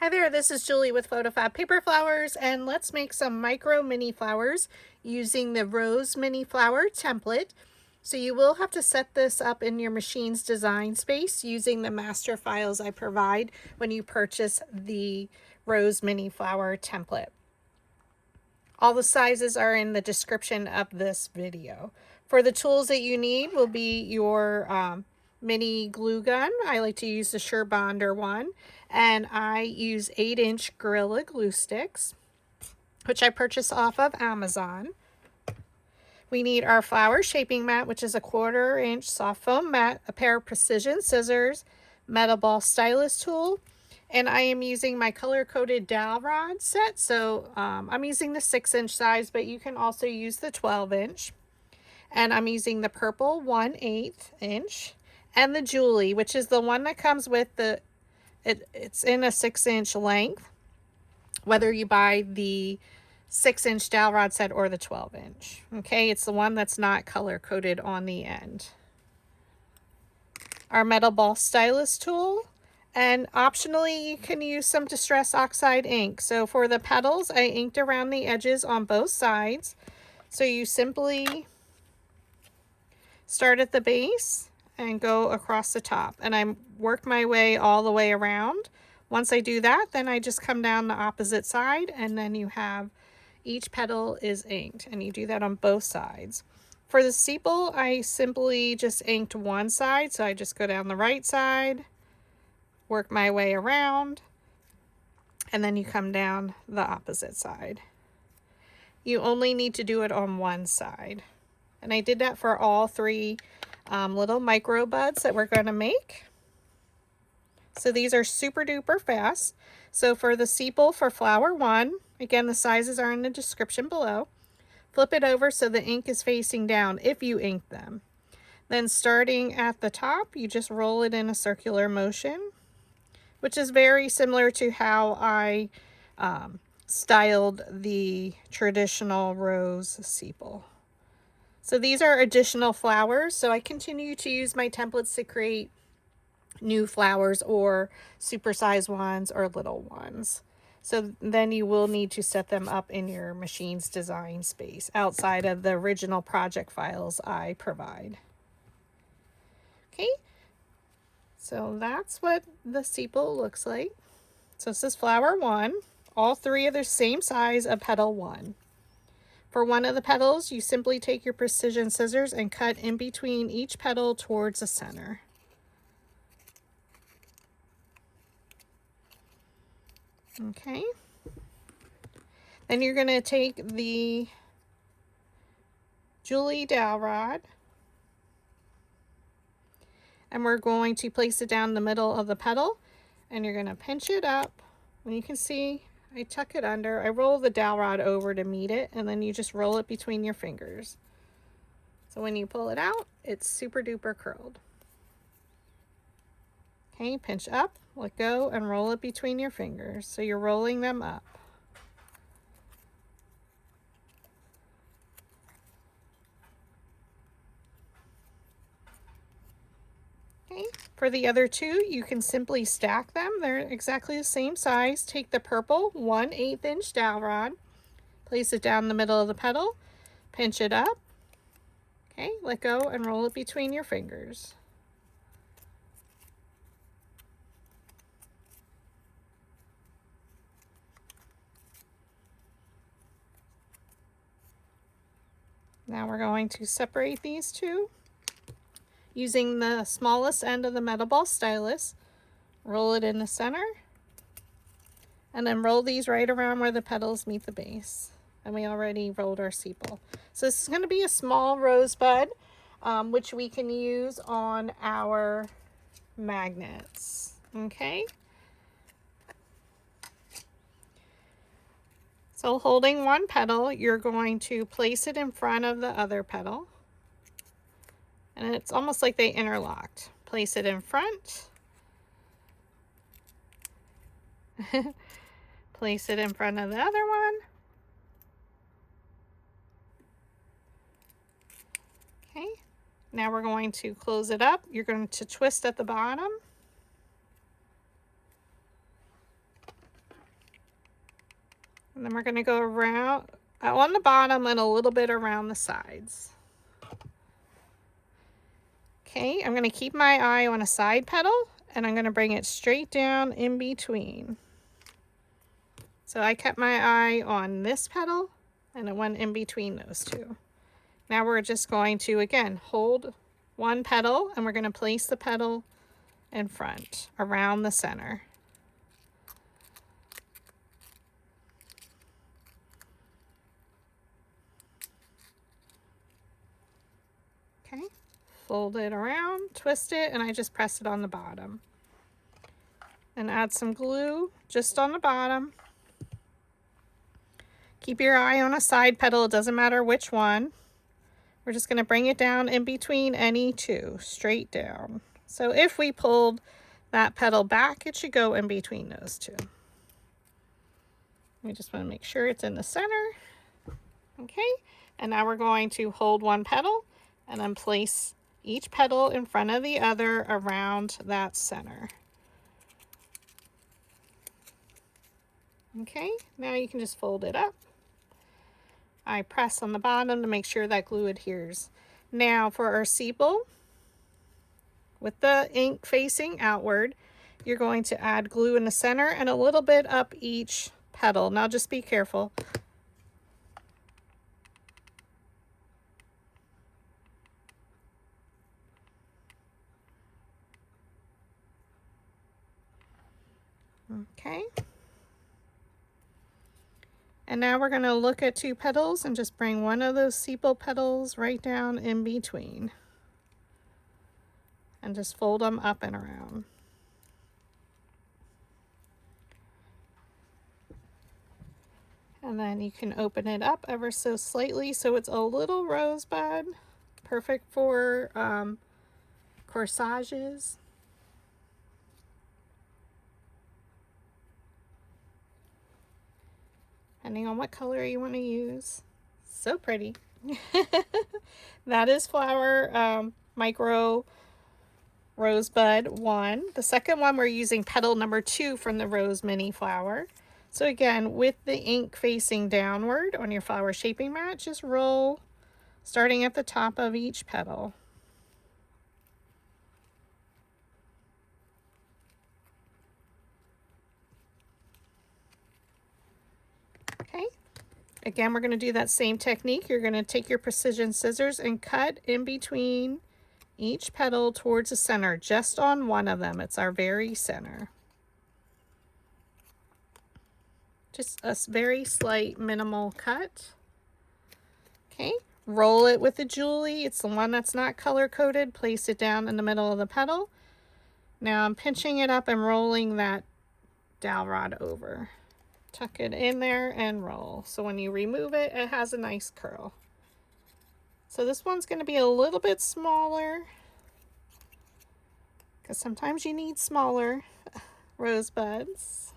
Hi there, this is Julie with PhotoFabPaperFlowers, and let's make some micro mini flowers using the Rose Mini Flower template. So you will have to set this up in your machine's design space using the master files I provide when you purchase the Rose Mini Flower template. All the sizes are in the description of this video. For the tools that you need will be your mini glue gun. I like to use the SureBonder one, and I use 8-inch Gorilla glue sticks, which I purchased off of Amazon. We need our flower shaping mat, which is a 1/4-inch soft foam mat, a pair of precision scissors, metal ball stylus tool, and I am using my color-coded dowel rod set. So I'm using the 6-inch size, but you can also use the 12-inch. And I'm using the purple 1/8 inch and the Julie, which is the one that comes with it's in a 6-inch length, whether you buy the 6-inch dowel rod set or the 12-inch. Okay, it's the one that's not color coded on the end. Our metal ball stylus tool, and optionally you can use some distress oxide ink. So for the petals, I inked around the edges on both sides. So you simply start at the base and go across the top, and I work my way all the way around. Once I do that, then I just come down the opposite side, and then you have each petal is inked, and you do that on both sides. For the sepal, I simply just inked one side, so I just go down the right side, work my way around, and then you come down the opposite side. You only need to do it on one side. And I did that for all three little micro buds that we're going to make. So these are super duper fast. So for the sepal for flower 1, again, the sizes are in the description below. Flip it over so the ink is facing down if you ink them. Then starting at the top, you just roll it in a circular motion, which is very similar to how I styled the traditional rose sepal. So these are additional flowers. So I continue to use my templates to create new flowers or supersized ones or little ones. So then you will need to set them up in your machine's design space outside of the original project files I provide. Okay, so that's what the sepal looks like. So this is flower 1. All three are the same size of petal 1. For one of the petals, you simply take your precision scissors and cut in between each petal towards the center. Okay. Then you're going to take the Julie dowel rod, and we're going to place it down the middle of the petal, and you're going to pinch it up. And you can see I tuck it under. I roll the dowel rod over to meet it, and then you just roll it between your fingers. So when you pull it out, it's super duper curled. Okay, pinch up, let go, and roll it between your fingers. So you're rolling them up. Okay, for the other two, you can simply stack them. They're exactly the same size. Take the purple 1/8 inch dowel rod, place it down the middle of the petal, pinch it up. Okay, let go and roll it between your fingers. Now we're going to separate these two using the smallest end of the metal ball stylus. Roll it in the center, and then roll these right around where the petals meet the base. And we already rolled our sepal. So this is going to be a small rosebud, which we can use on our magnets. Okay. So holding one petal, you're going to place it in front of the other petal. And it's almost like they interlocked. Place it in front. Place it in front of the other one. Okay. Now we're going to close it up. You're going to twist at the bottom. And then we're going to go around on the bottom and a little bit around the sides. Okay, I'm going to keep my eye on a side petal and I'm going to bring it straight down in between. So I kept my eye on this petal and it went in between those two. Now we're just going to, again, hold one petal and we're going to place the petal in front around the center. Okay, fold it around, twist it, and I just press it on the bottom. And add some glue just on the bottom. Keep your eye on a side petal, it doesn't matter which one. We're just going to bring it down in between any two, straight down. So if we pulled that petal back, it should go in between those two. We just want to make sure it's in the center. Okay, and now we're going to hold one petal and then place each petal in front of the other around that center. Okay, now you can just fold it up. I press on the bottom to make sure that glue adheres. Now for our sepal, with the ink facing outward, you're going to add glue in the center and a little bit up each petal. Now just be careful. Okay. And now we're going to look at two petals and just bring one of those sepal petals right down in between. And just fold them up and around. And then you can open it up ever so slightly so it's a little rosebud. Perfect for corsages. Depending on what color you want to use. So pretty. That is flower micro rosebud 1. The second one we're using petal number 2 from the rose mini flower. So again, with the ink facing downward on your flower shaping mat, just roll starting at the top of each petal. Okay. Again, we're going to do that same technique. You're going to take your precision scissors and cut in between each petal towards the center, just on one of them. It's our very center. Just a very slight minimal cut. Okay, roll it with the Julie. It's the one that's not color coded. Place it down in the middle of the petal. Now I'm pinching it up and rolling that dowel rod over. Tuck it in there and roll. So when you remove it, it has a nice curl. So this one's going to be a little bit smaller because sometimes you need smaller rosebuds.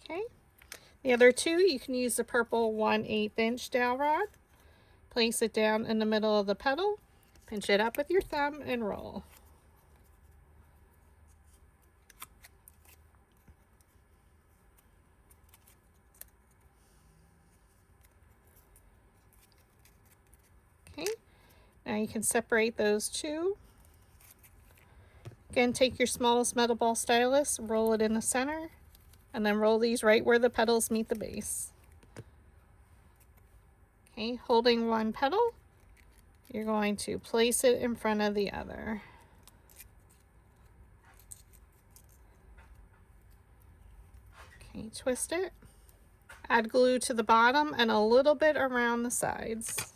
Okay. The other two, you can use the purple 1/8 inch dowel rod. Place it down in the middle of the petal. Pinch it up with your thumb and roll. Okay, now you can separate those two. Again, take your smallest metal ball stylus, roll it in the center, and then roll these right where the petals meet the base. Okay, holding one petal, you're going to place it in front of the other. Okay, twist it. Add glue to the bottom and a little bit around the sides.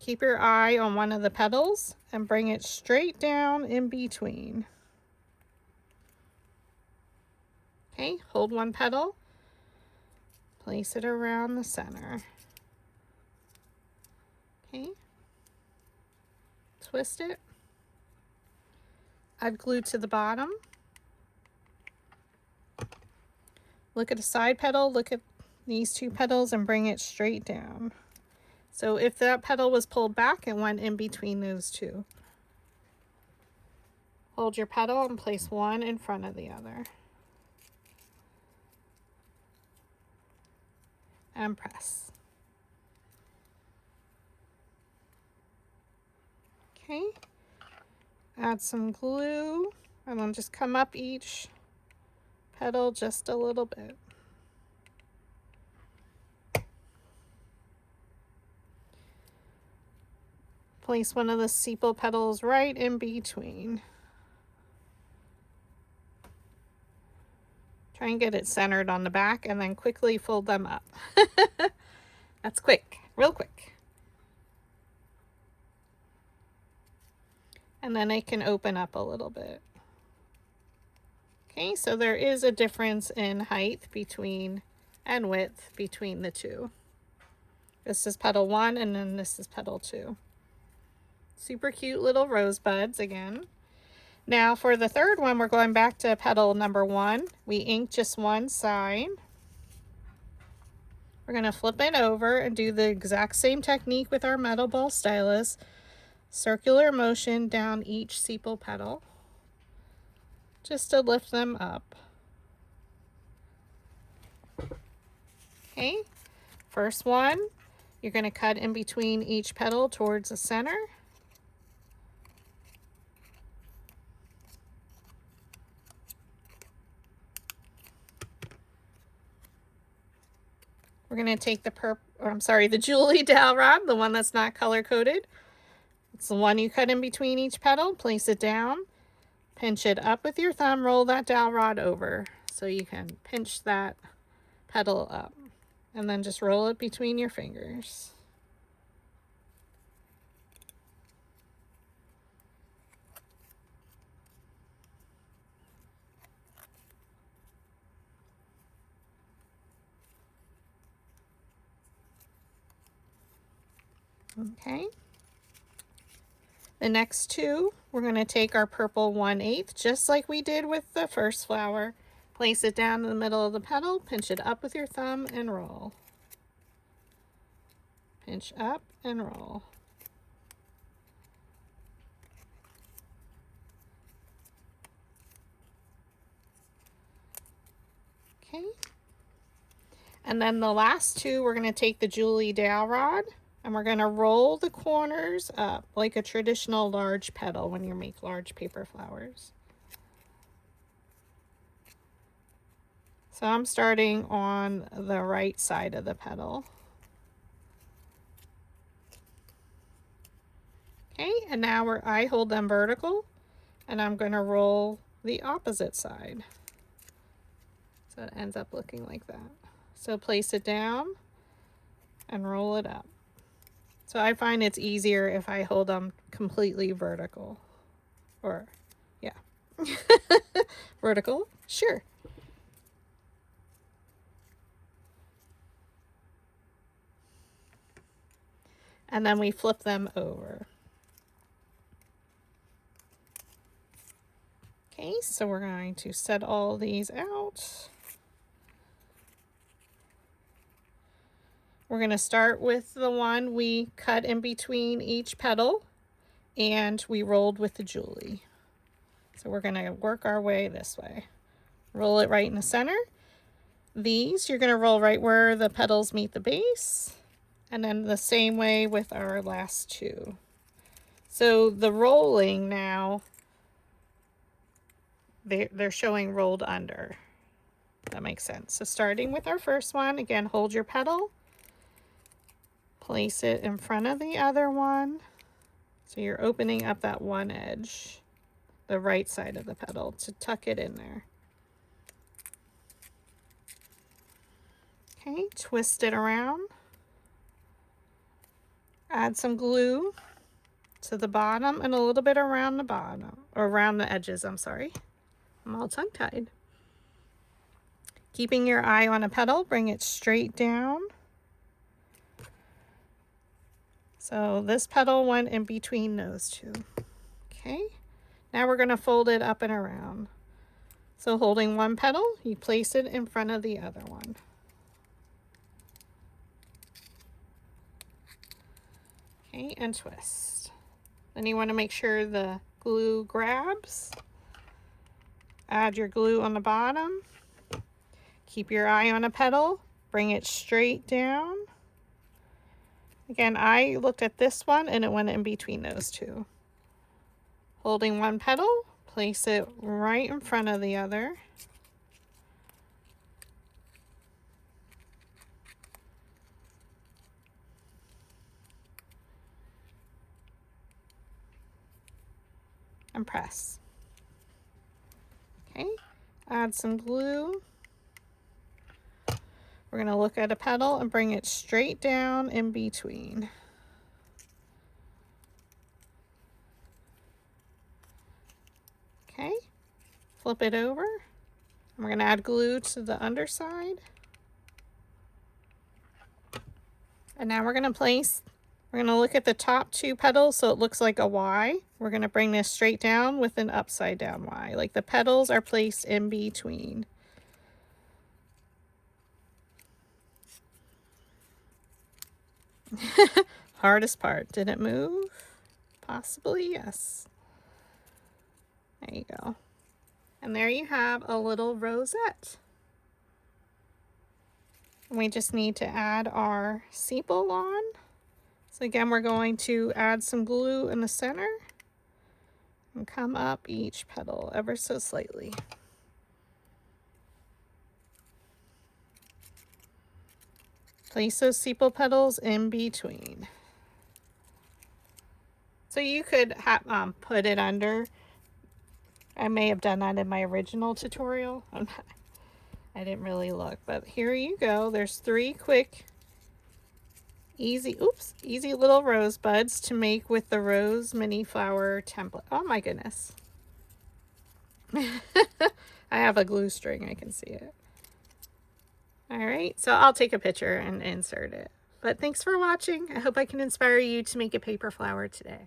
Keep your eye on one of the petals and bring it straight down in between. Okay, hold one petal, place it around the center. Okay, twist it, add glue to the bottom. Look at a side petal, look at these two petals and bring it straight down. So if that petal was pulled back, it went in between those two. Hold your petal and place one in front of the other. And press. Okay. Add some glue and then just come up each petal just a little bit. Place one of the sepal petals right in between. Try and get it centered on the back and then quickly fold them up. That's quick, real quick. And then it can open up a little bit. Okay, so there is a difference in height between and width between the two. This is petal 1 and then this is petal 2. Super cute little rosebuds again. Now for the third one, we're going back to petal number 1. We inked just one side. We're going to flip it over and do the exact same technique with our metal ball stylus. Circular motion down each sepal petal, just to lift them up. Okay, first one, you're going to cut in between each petal towards the center. We're going to take the Julie dowel rod, the one that's not color coded. It's the one you cut in between each petal. Place it down, pinch it up with your thumb, roll that dowel rod over so you can pinch that petal up, and then just roll it between your fingers. Okay. The next two, we're going to take our purple 1/8, just like we did with the first flower. Place it down in the middle of the petal, pinch it up with your thumb, and roll. Pinch up and roll. Okay. And then the last two, we're going to take the Julie dowel rod, and we're going to roll the corners up like a traditional large petal when you make large paper flowers. So I'm starting on the right side of the petal. Okay, and now I hold them vertical, and I'm going to roll the opposite side. So it ends up looking like that. So place it down and roll it up. So I find it's easier if I hold them completely vertical. Or, yeah. Vertical, sure. And then we flip them over. Okay, so we're going to set all these out. We're going to start with the one we cut in between each petal and we rolled with the Julie. So we're going to work our way this way. Roll it right in the center. These you're going to roll right where the petals meet the base, and then the same way with our last two. So the rolling now, they're showing rolled under. That makes sense. So starting with our first one, again, hold your petal. Place it in front of the other one. So you're opening up that one edge, the right side of the petal, to tuck it in there. Okay, twist it around. Add some glue to the bottom and a little bit around the bottom, or around the edges, I'm sorry. I'm all tongue-tied. Keeping your eye on a petal, bring it straight down. So this petal went in between those two. Okay, now we're going to fold it up and around. So holding one petal, you place it in front of the other one. Okay, and twist. Then you want to make sure the glue grabs add your glue on the bottom. Keep your eye on a petal. Bring it straight down. Again, I looked at this one and it went in between those two. Holding one petal, place it right in front of the other. And press. Okay, add some glue. We're going to look at a petal and bring it straight down in between. Okay, flip it over. We're going to add glue to the underside. And now we're going to look at the top two petals so it looks like a Y. We're going to bring this straight down with an upside down Y. Like the petals are placed in between. Hardest part. Did it move? Possibly, yes. There you go. And there you have a little rosette. And we just need to add our sepal on. So again, we're going to add some glue in the center and come up each petal ever so slightly. Place those sepal petals in between. So you could put it under. I may have done that in my original tutorial. I didn't really look, but here you go. There's 3 quick, easy little rosebuds to make with the rose mini flower template. Oh my goodness. I have a glue string, I can see it. All right, so I'll take a picture and insert it. But thanks for watching. I hope I can inspire you to make a paper flower today.